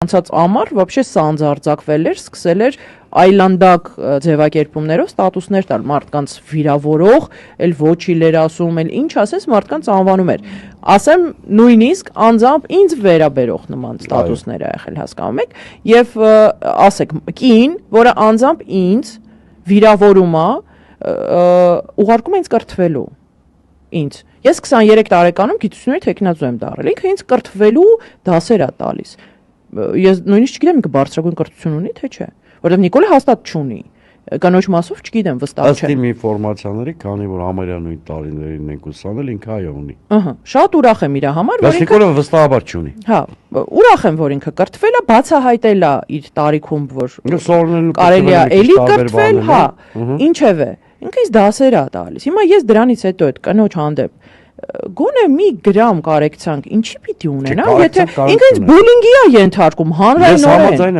անցած ամառ вообще սանձարձակվել էր, սկսել էր այլանդակ ձևակերպումներով ստատուսներ տալ մարդկանց վիրավորող, էլ ոչի լերասում, էլ ինչ ասես մարդկանց անվանում էր։ Ասեմ նույնիսկ անձամբ ինձ վերաբերող նման ստատուսներ ա եղել, հասկանում եք, եւ ասեք կին, որը անձամբ ինձ վիրավորում է, ուղարկում է ինձ կրթվելու։ Ինձ։ Ես 23 տարեկանում գիտությունների թեկնածու եմ դառել։ Ինքը ինձ կրթվելու դասեր է տալիս։ Ես նույնիսկ չգիտեմ ինքը բարձրագույն կրթություն ունի, թե չէ, որովհետև Նիկոլը հաստատ չունի։ Կանոչ մասով չգիտեմ, վստահ չեմ։ Ըստ իմ ինֆորմացիաների, քանի որ համարյա նույն տարիներին ենք ուսանել, ինքը այո ունի։ Ահա, շատ ուրախ եմ իր համար, որ ինքը Նիկոլը վստահաբար չունի։ Հա, ուրախ եմ, որ ինքը կրթվել է, բացահայտել է իր տարիքում, որ կարելի է էլի կրթվել, հա, ինչևէ։ Ինքը ինձ դասեր է տալիս։ Հիմա ես դրանից հետո այդ կնոջ հանդեպ գոնե մի գրամ կարեկցանք, ինչի պիտի ունենամ, եթե ինքը ինձ բուլինգի է ենթարկում հանրայնորեն։